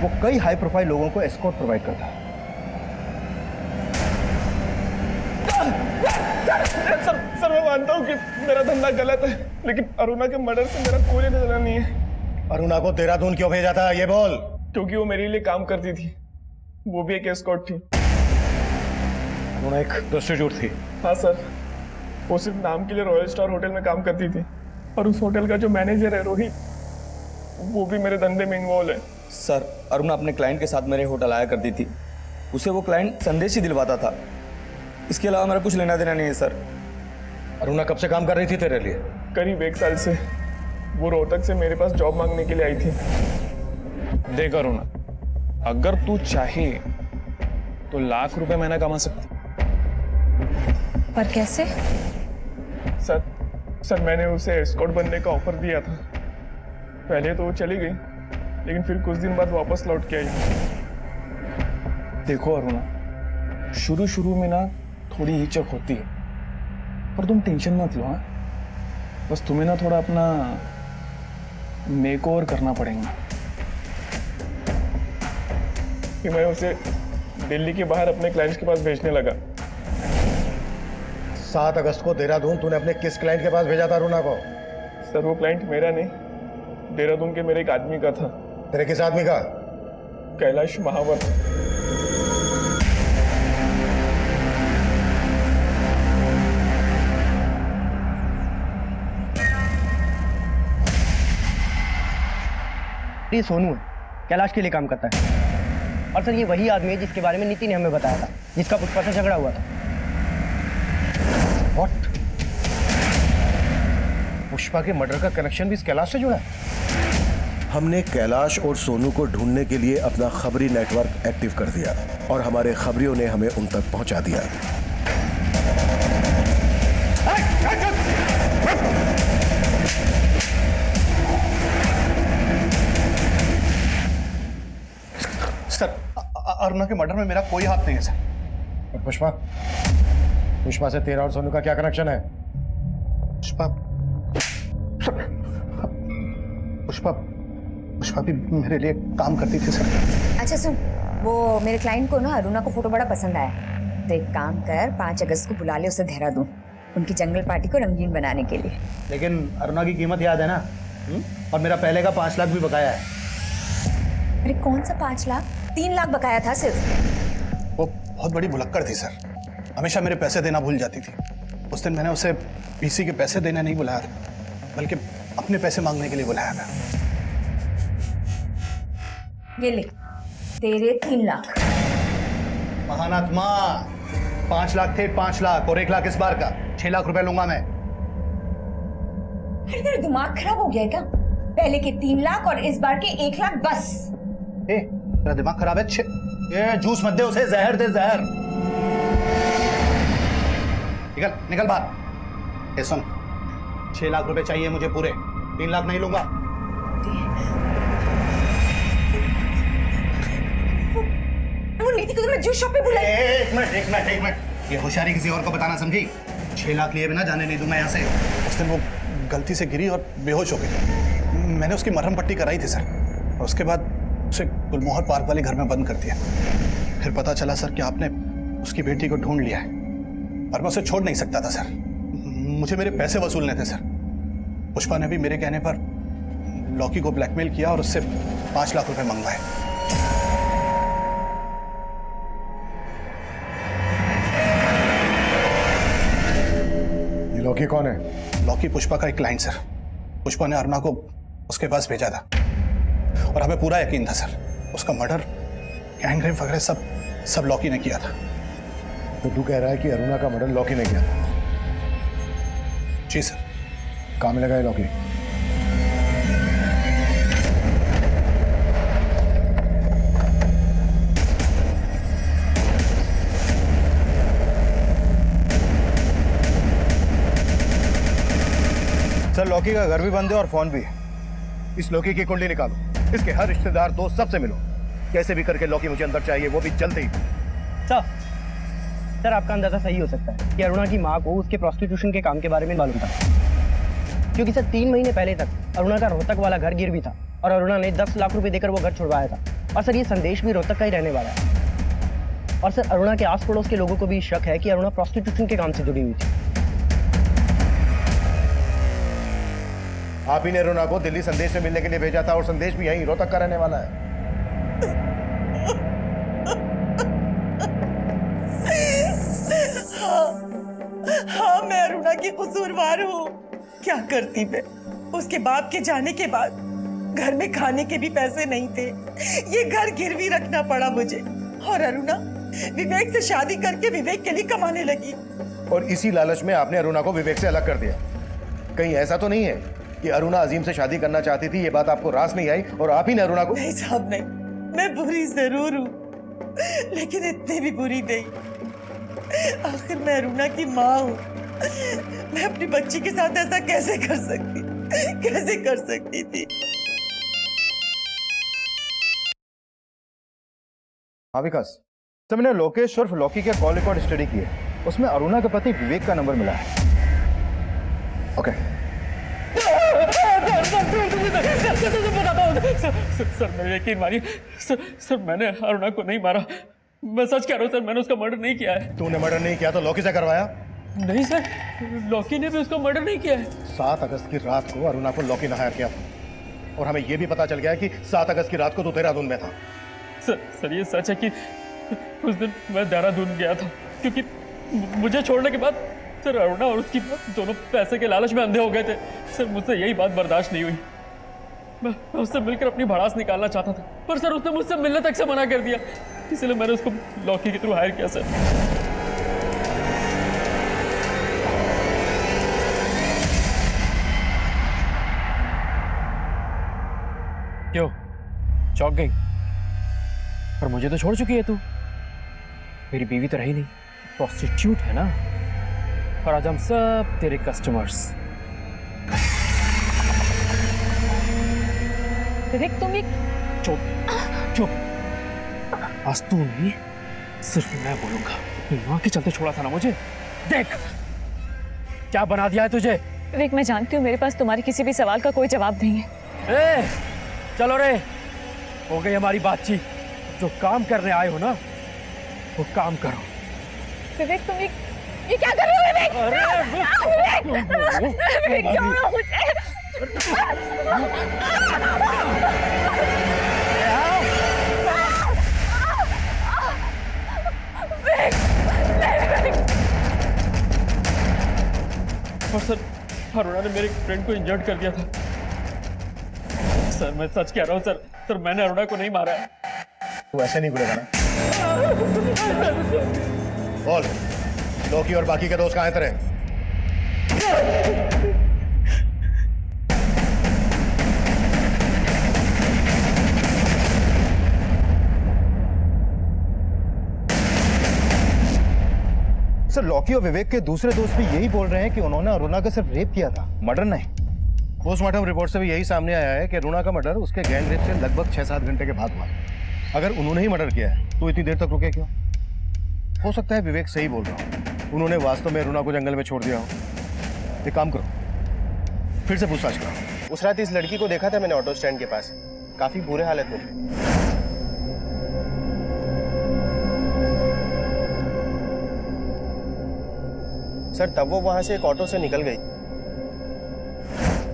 Speaker 8: वो कई हाई प्रोफाइल लोगों को एस्कॉर्ट प्रोवाइड करता है।
Speaker 17: सर,
Speaker 18: सर मैं मानता हूँ कि मेरा धंधा गलत है, लेकिन अरुणा के मर्डर से मेरा कोई लेना नहीं है।
Speaker 6: अरुणा को देहरादून क्यों भेजा था ये बोल।
Speaker 18: क्योंकि वो मेरे लिए काम करती थी, वो भी एक एस्कॉर्ट थी।
Speaker 6: अरुणा एक प्रोस्टिट्यूट थी?
Speaker 18: हाँ सर, वो सिर्फ नाम के लिए रॉयल स्टार होटल में काम करती थी, और उस होटल का जो मैनेजर है रोहित, वो भी मेरे धंधे में इन्वॉल्व है।
Speaker 19: सर अरुणा अपने क्लाइंट के साथ मेरे होटल आया करती थी, उसे वो क्लाइंट संदेश ही दिलवाता था, इसके अलावा मेरा कुछ लेना देना नहीं है सर।
Speaker 6: अरुणा कब से काम कर रही थी तेरे लिए?
Speaker 18: करीब 1 साल से। वो रोहतक से मेरे पास जॉब मांगने के लिए आई थी। देख अरुणा, अगर तू चाहे तो लाख रुपए महीना कमा सकती।
Speaker 10: पर कैसे?
Speaker 18: सर मैंने उसे एस्कॉर्ट बनने का ऑफर दिया था। पहले तो वो चली गई, लेकिन फिर कुछ दिन बाद वापस लौट के आई। देखो अरुणा, शुरू में ना थोड़ी हिचक होती है, पर तुम टेंशन मत लो। हाँ, बस तुम्हें ना थोड़ा अपना मेकओवर करना पड़ेगा। कि मैं उसे दिल्ली के बाहर अपने क्लाइंट्स के पास भेजने लगा।
Speaker 6: 7 अगस्त को देहरादून तूने अपने किस क्लाइंट के पास भेजा था अरुणा को?
Speaker 18: सर वो क्लाइंट मेरा नहीं, देहरादून के मेरे एक आदमी का था।
Speaker 6: तेरे किस आदमी का?
Speaker 18: कैलाश महावर।
Speaker 9: ये सोनू है, कैलाश के लिए काम करता है। और सर ये वही आदमी है जिसके बारे में नीति ने हमें बताया था, जिसका पुष्पा से झगड़ा हुआ था।
Speaker 6: What? पुष्पा के मर्डर का कनेक्शन भी इस कैलाश से जुड़ा है? हमने कैलाश और सोनू को ढूंढने के लिए अपना खबरी नेटवर्क एक्टिव कर दिया और हमारे खबरियों ने हमें उन तक पहुंचा दिया।
Speaker 14: सर अरुणा के मर्डर में मेरा कोई हाथ नहीं है सर।
Speaker 6: और पुष्पा से तेरा और सोनू का क्या कनेक्शन है?
Speaker 14: पुष्पा भी मेरे लिए काम करती थी सर।
Speaker 1: अच्छा सुन, वो मेरे क्लाइंट को ना अरुणा को फोटो बड़ा पसंद आया, तो एक काम कर, 5 अगस्त को बुला ले उसे देहरादून, उनकी जंगल पार्टी को रंगीन बनाने के लिए।
Speaker 15: लेकिन अरुणा की कीमत याद है ना? और मेरा पहले का 5 लाख भी बकाया है।
Speaker 1: अरे कौन सा 5 लाख? 3 लाख बकाया था सिर्फ।
Speaker 14: वो बहुत बड़ी भुलक्कड़ थी सर, हमेशा मेरे पैसे देना भूल जाती थी। उस दिन मैंने उसे बीसी के पैसे देने नहीं बुलाया था, बल्कि अपने पैसे मांगने के लिए बुलाया था।
Speaker 1: ये ले तेरे 3 लाख।
Speaker 15: महानात्मा, 5 लाख थे, 5 लाख और 1 लाख इस बार का, 6 लाख रुपए लूंगा मैं।
Speaker 1: अरे तेरा दिमाग खराब हो गया है क्या? पहले के 3 लाख और इस बार के 1 लाख बस।
Speaker 15: तेरा दिमाग खराब है? ये जूस मत दे उसे, जहर दे, जहर। निकल बाहर। ये सुन, 6 लाख रुपए चाहिए मुझे पूरे, 3 लाख नहीं लूंगा।
Speaker 1: वो नीति को तो मैं जूस शॉप पे बुलाई।
Speaker 15: एक मिनट, ये होशियारी किसी और को बताना समझी? 6 लाख लिए बिना जाने नहीं दूंगा यहाँ से।
Speaker 14: उस दिन वो गलती से गिरी और बेहोश हो गई। मैंने उसकी मरहम पट्टी कराई थी सर, और उसके बाद उसे गुलमोहर पार्क वाले घर में बंद कर दिया। फिर पता चला सर कि आपने उसकी बेटी को ढूंढ लिया है, और मैं उसे छोड़ नहीं सकता था सर। मुझे मेरे पैसे वसूलने थे सर। पुष्पा ने भी मेरे कहने पर लॉकी को ब्लैकमेल किया और उससे 5 लाख रुपए मंगवाए।
Speaker 6: ये लॉकी कौन है?
Speaker 14: लॉकी पुष्पा का एक क्लाइंट सर। पुष्पा ने अरुणा को उसके पास भेजा था, और हमें पूरा यकीन था सर, उसका मर्डर, गैंगरेप वगैरह सब लॉकी ने किया था।
Speaker 6: तो तू कह रहा है कि अरुणा का मर्डर लॉकी ने किया था?
Speaker 14: जी सर।
Speaker 6: कहाँ मिलेगा ये लॉकी?
Speaker 7: सर लॉकी का घर भी बंद है और फोन भी। इस लॉकी की कुंडली निकालो, इसके हर रिश्तेदार दोस्त सबसे मिलो, कैसे भी करके लॉकी मुझे अंदर चाहिए, वो भी जल्दी।
Speaker 9: सर आपका अंदाजा सही हो सकता है कि अरुणा की माँ को उसके प्रोस्टिट्यूशन के काम के बारे में मालूम था, क्योंकि सर 3 महीने पहले तक अरुणा का रोहतक वाला घर गिर भी था और अरुणा ने 10 लाख रुपए देकर वो घर छुड़वाया था। और सर ये संदेश भी रोहतक का ही रहने वाला है। और सर अरुणा के आस पड़ोस के लोगों को भी शक है कि अरुणा प्रोस्टिट्यूशन के काम से जुड़ी हुई थी।
Speaker 6: आप ही ने अरुणा को दिल्ली संदेश से मिलने के लिए भेजा था और संदेश भी यहीं रोहतक का रहने वाला है।
Speaker 16: हाँ, मैं अरुणा की कसूरवार हूँ। क्या करती मैं? उसके बाप के जाने के बाद घर में खाने के भी पैसे नहीं थे। ये घर गिरवी रखना पड़ा मुझे। और अरुणा विवेक से शादी करके विवेक के लिए कमाने लगी।
Speaker 6: और इसी लालच में आपने अरुणा को विवेक से अलग कर दिया। कहीं ऐसा तो नहीं है कि अरुणा अजीम से शादी करना चाहती थी, ये बात आपको रास नहीं आई और आप ही ने अरुणा को?
Speaker 16: नहीं साहब नहीं, मैं बुरी जरूर हूँ लेकिन इतनी भी बुरी नहीं। आखिर मैं अरुणा की माँ हूँ। मैं अपनी बच्ची के साथ ऐसा कैसे कर सकती थी?
Speaker 8: हाँ विकास, तो मैंने लोकेश और लौकी के कॉल रिकॉर्ड स्टडी किए, उसमें अरुणा के पति विवेक का नंबर मिला है। ओके।
Speaker 17: सर मेरे यकीन मानिए सर मैंने अरुणा को नहीं मारा। मैं सच कह रहा हूँ सर, मैंने उसका मर्डर नहीं किया है।
Speaker 6: तूने मर्डर नहीं किया तो लौकी से करवाया?
Speaker 17: नहीं सर, लौकी ने भी उसका मर्डर नहीं किया है।
Speaker 6: 7 अगस्त की रात को अरुणा को लौकी ने हायर किया था और हमें यह भी पता चल गया कि 7 अगस्त की रात को तू देहरादून में था।
Speaker 17: सर ये सच है कि उस दिन मैं देहरादून गया था क्योंकि मुझे छोड़ने के बाद सर अरुणा और उसकी दोनों पैसे के लालच में अंधे हो गए थे। सर मुझसे यही बात बर्दाश्त नहीं हुई। मैं उससे मिलकर अपनी भड़ास निकालना चाहता था, पर सर उसने मुझसे मिलने तक से मना कर दिया। इसलिए मैंने उसको लौकी के थ्रू हायर किया सर। क्यों चौंक गई? पर मुझे तो छोड़ चुकी है तू। मेरी बीवी तो रही नहीं, प्रोस्टिट्यूट है ना। और आज हम सब तेरे कस्टमर्स।
Speaker 10: विवेक तुम एक
Speaker 17: चुप। आज तू नहीं, सिर्फ मैं बोलूंगा। अपनी माँ के चलते छोड़ा था ना मुझे। देख क्या बना दिया है तुझे।
Speaker 10: विवेक मैं जानती हूँ मेरे पास तुम्हारे किसी भी सवाल का कोई जवाब नहीं है।
Speaker 17: चलो रे, हो गई हमारी बातचीत। जो काम करने आए हो ना, वो काम करो।
Speaker 10: विवेक तुम ये क्या कर रहे हो विवेक? विवेक छोड़ो मुझे।
Speaker 17: और सर अरुणा ने मेरे फ्रेंड को इंजर्ड कर दिया था। सर मैं सच कह रहा हूँ सर मैंने अरुणा को नहीं मारा है।
Speaker 6: तू ऐसे नहीं बोलेगा ना। बोल, लौकी और बाकी के दोस्त कहाँ हैं तेरे?
Speaker 8: सर लौकी और विवेक के दूसरे दोस्त भी यही बोल रहे हैं कि उन्होंने अरुणा का सिर्फ रेप किया था, मर्डर नहीं।
Speaker 6: पोस्टमार्टम रिपोर्ट से भी यही सामने आया है कि अरुणा का मर्डर उसके गैंग रेप से लगभग 6-7 घंटे के बाद हुआ। अगर उन्होंने ही मर्डर किया है तो इतनी देर तक रुके क्यों? हो सकता है विवेक सही बोल रहा हो, उन्होंने वास्तव में अरुणा को जंगल में छोड़ दिया हो। एक काम करो, फिर से पूछताछ करो।
Speaker 20: उस रात इस लड़की को देखा था मैंने ऑटो स्टैंड के पास, काफी बुरे हालत में थी। सर तब वो वहां से एक ऑटो से निकल गई।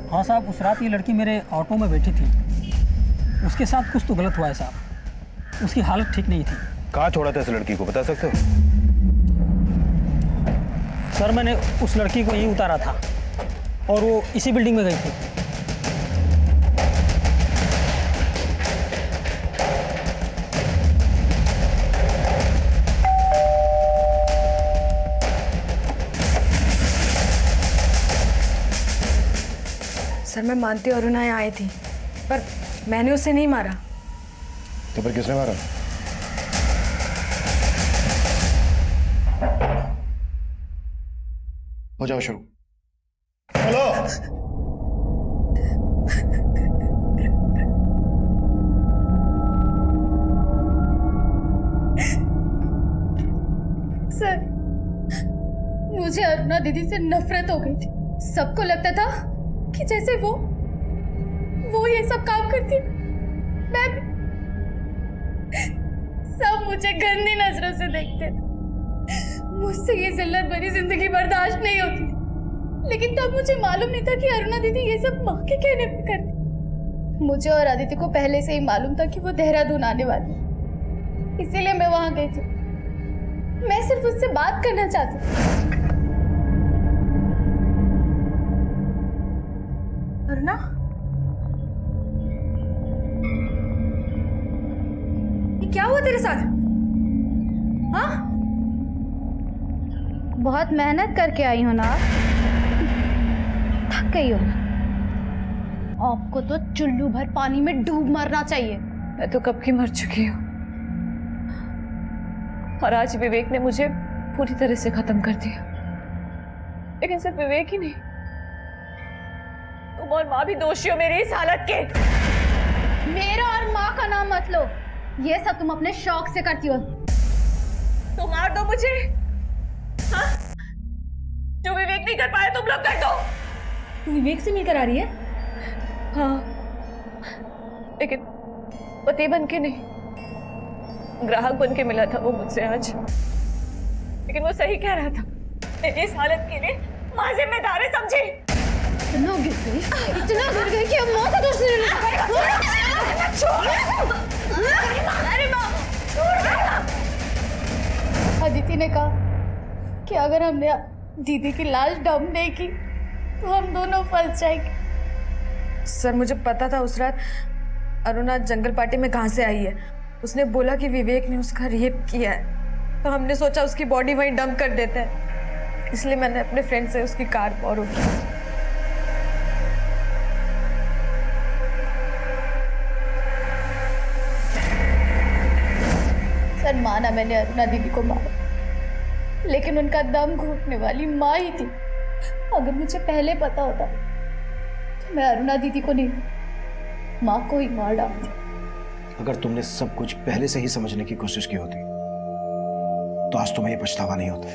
Speaker 9: हाँ साहब, उस रात ये लड़की मेरे ऑटो में बैठी थी। उसके साथ कुछ तो गलत हुआ है साहब, उसकी हालत ठीक नहीं थी।
Speaker 8: कहाँ छोड़ा था इस लड़की को, बता सकते हो?
Speaker 9: सर मैंने उस लड़की को यहीं उतारा था और वो इसी बिल्डिंग में गई थी।
Speaker 11: सर मैं मानती हूँ अरुणा यहाँ आई थी, पर मैंने उसे नहीं मारा।
Speaker 6: तो फिर किसने मारा? हो जाओ शुरू। हेलो
Speaker 11: सर, मुझे अरुणा दीदी से नफरत हो गई थी। सबको लगता था कि जैसे वो ये सब काम करती, मैं भी। सब मुझे गंदी नजरों से देखते थे। मुझसे ये जिल्लत भरी जिंदगी बर्दाश्त नहीं होती थी। लेकिन तब मुझे मालूम नहीं था कि अरुणा दीदी ये सब माँ के कहने पे करती। मुझे और आदित्य को पहले से ही मालूम था कि वो देहरादून आने वाली, इसीलिए मैं वहां गई थी। मैं सिर्फ उससे बात करना चाहती थी।
Speaker 13: अरुणा, ये क्या हुआ तेरे साथ? हाँ?
Speaker 11: बहुत मेहनत करके आई हो ना, थक गई हो ना? आपको तो चुल्लू भर पानी में डूब मरना चाहिए।
Speaker 10: मैं तो कब की मर चुकी हूँ, और आज विवेक ने मुझे पूरी तरह से खत्म कर दिया। लेकिन सिर्फ विवेक ही नहीं, तुम और माँ भी दोषी हो मेरी इस हालत के।
Speaker 11: मेरा और माँ का नाम मत लो, ये सब तुम अपने शौक से करती हो।
Speaker 10: तो मार दो मुझे, हाँ? जो विवेक नहीं कर पाया तुम लोग कर दो।
Speaker 13: तू विवेक से मिलकर आ रही है?
Speaker 10: हाँ, लेकिन पति बन के नहीं, ग्राहक बन के मिला था वो मुझसे आज। लेकिन वो सही कह रहा था, मेरी इस हालत के लिए माँ जिम्मेदार है, समझी?
Speaker 11: इतना गिर गई कि अब माँ का दोष देने लगा।
Speaker 10: अरे माँ,
Speaker 11: अदिति ने कहा कि अगर हमने दीदी की लाश डंप नहीं की तो हम दोनों फंस जाएंगे।
Speaker 1: सर, मुझे पता था उस रात अरुणा जंगल पार्टी में कहाँ से आई है। उसने बोला कि विवेक ने उसका रेप किया है, तो हमने सोचा उसकी बॉडी वहीं डंप कर देते हैं, इसलिए मैंने अपने फ्रेंड से उसकी कार बोरो की।
Speaker 11: सर, माना मैंने अरुणा दीदी को मारा, लेकिन उनका दम घुटने वाली माँ ही थी। अगर मुझे पहले पता होता तो मैं अरुणा दीदी को नहीं, माँ को ही मार डालती।
Speaker 6: अगर तुमने सब कुछ पहले से ही समझने की कोशिश की होती तो आज तुम्हें ये पछतावा नहीं होता।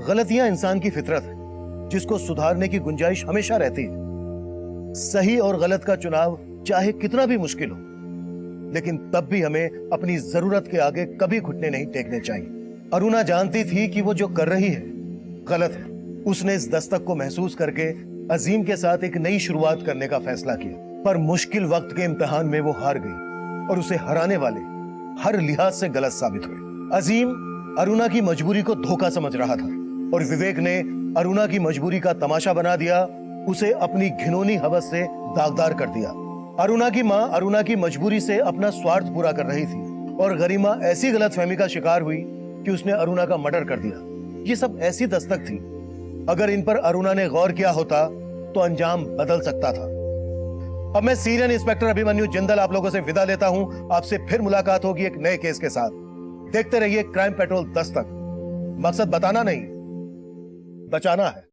Speaker 6: गलतियां इंसान की फितरत है, जिसको सुधारने की गुंजाइश हमेशा रहती है। सही और गलत का चुनाव चाहे कितना भी मुश्किल हो, लेकिन तब भी हमें अपनी जरूरत के आगे कभी घुटने नहीं टेकने चाहिए। अरुणा जानती थी कि वो जो कर रही है गलत है। उसने इस दस्तक को महसूस करके अजीम के साथ एक नई शुरुआत करने का फैसला किया, पर मुश्किल वक्त के इम्तिहान में वो हार गई और उसे हराने वाले हर लिहाज से गलत साबित हुए। अजीम अरुणा की मजबूरी को धोखा समझ रहा था और विवेक ने अरुणा की मजबूरी का तमाशा बना दिया, उसे अपनी घिनौनी हवस से दागदार कर दिया। अरुणा की माँ अरुणा की मजबूरी से अपना स्वार्थ पूरा कर रही थी और गरिमा ऐसी गलतफहमी का शिकार हुई कि उसने अरुणा का मर्डर कर दिया। ये सब ऐसी दस्तक थी, अगर इन पर अरुणा ने गौर किया होता तो अंजाम बदल सकता था। अब मैं सीनियर इंस्पेक्टर अभिमन्यु जिंदल आप लोगों से विदा लेता हूं। आपसे फिर मुलाकात होगी एक नए केस के साथ। देखते रहिए क्राइम पेट्रोल दस्तक। मकसद बताना नहीं, बचाना है।